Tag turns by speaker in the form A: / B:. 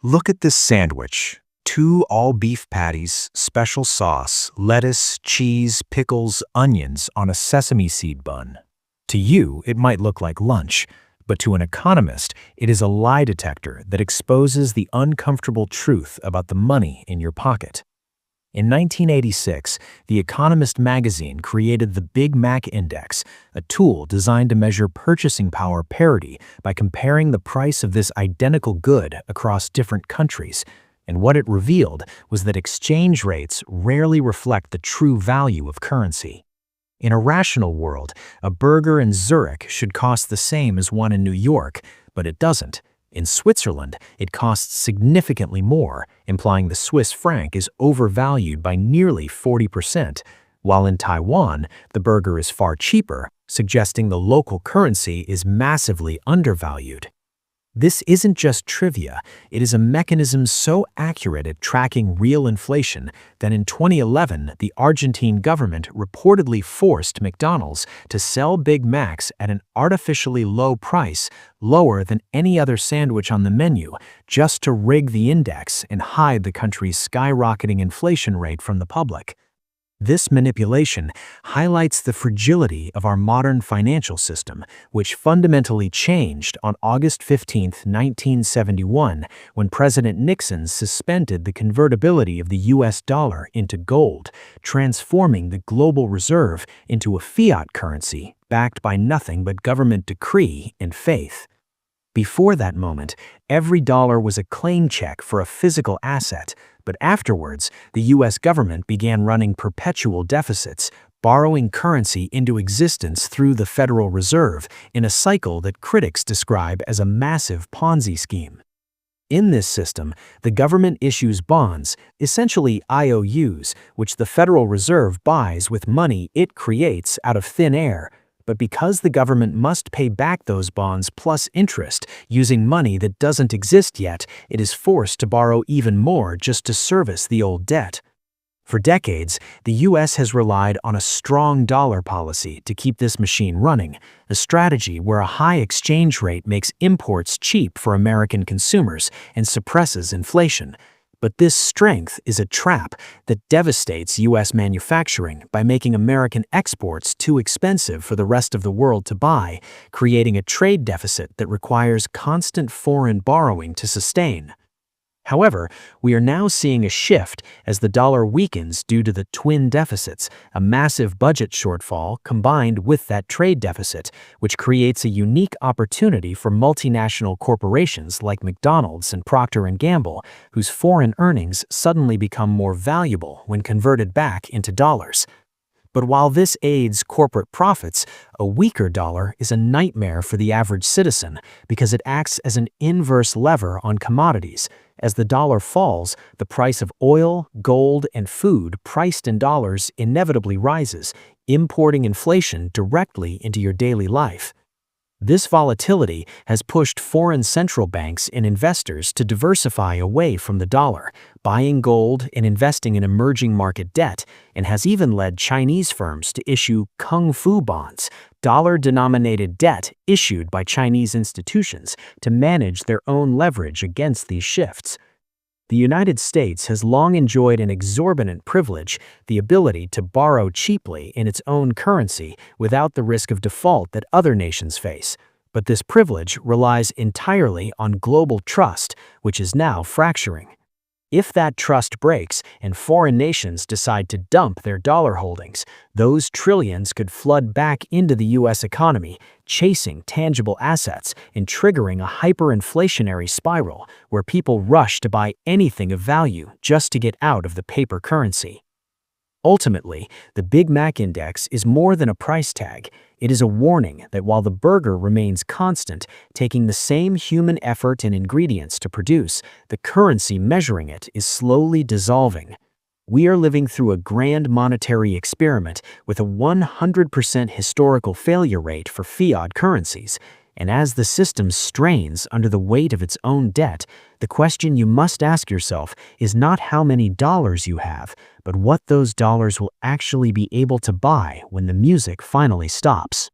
A: Look at this sandwich. Two all-beef patties, special sauce, lettuce, cheese, pickles, onions on a sesame seed bun. To you, it might look like lunch, but to an economist, it is a lie detector that exposes the uncomfortable truth about the money in your pocket. In 1986, The Economist magazine created the Big Mac Index, a tool designed to measure purchasing power parity by comparing the price of this identical good across different countries. And what it revealed was that exchange rates rarely reflect the true value of currency. In a rational world, a burger in Zurich should cost the same as one in New York, but it doesn't. In Switzerland, it costs significantly more, implying the Swiss franc is overvalued by nearly 40%, while in Taiwan, the burger is far cheaper, suggesting the local currency is massively undervalued. This isn't just trivia, it is a mechanism so accurate at tracking real inflation that in 2011, the Argentine government reportedly forced McDonald's to sell Big Macs at an artificially low price, lower than any other sandwich on the menu, just to rig the index and hide the country's skyrocketing inflation rate from the public. This manipulation highlights the fragility of our modern financial system, which fundamentally changed on August 15, 1971, when President Nixon suspended the convertibility of the US dollar into gold, transforming the global reserve into a fiat currency backed by nothing but government decree and faith. Before that moment, every dollar was a claim check for a physical asset, but afterwards, the U.S. government began running perpetual deficits, borrowing currency into existence through the Federal Reserve in a cycle that critics describe as a massive Ponzi scheme. In this system, the government issues bonds, essentially IOUs, which the Federal Reserve buys with money it creates out of thin air. But because the government must pay back those bonds plus interest using money that doesn't exist yet, it is forced to borrow even more just to service the old debt. For decades, the U.S. has relied on a strong dollar policy to keep this machine running, a strategy where a high exchange rate makes imports cheap for American consumers and suppresses inflation. But this strength is a trap that devastates U.S. manufacturing by making American exports too expensive for the rest of the world to buy, creating a trade deficit that requires constant foreign borrowing to sustain. However, we are now seeing a shift as the dollar weakens due to the twin deficits, a massive budget shortfall combined with that trade deficit, which creates a unique opportunity for multinational corporations like McDonald's and Procter & Gamble, whose foreign earnings suddenly become more valuable when converted back into dollars. But while this aids corporate profits, a weaker dollar is a nightmare for the average citizen because it acts as an inverse lever on commodities. As the dollar falls, the price of oil, gold, and food priced in dollars inevitably rises, importing inflation directly into your daily life. This volatility has pushed foreign central banks and investors to diversify away from the dollar, buying gold and investing in emerging market debt, and has even led Chinese firms to issue kung fu bonds, dollar-denominated debt issued by Chinese institutions to manage their own leverage against these shifts. The United States has long enjoyed an exorbitant privilege, the ability to borrow cheaply in its own currency without the risk of default that other nations face. But this privilege relies entirely on global trust, which is now fracturing. If that trust breaks and foreign nations decide to dump their dollar holdings, those trillions could flood back into the U.S. economy, chasing tangible assets and triggering a hyperinflationary spiral where people rush to buy anything of value just to get out of the paper currency. Ultimately, the Big Mac Index is more than a price tag. It is a warning that while the burger remains constant, taking the same human effort and ingredients to produce, the currency measuring it is slowly dissolving. We are living through a grand monetary experiment with a 100% historical failure rate for fiat currencies. And as the system strains under the weight of its own debt, the question you must ask yourself is not how many dollars you have, but what those dollars will actually be able to buy when the music finally stops.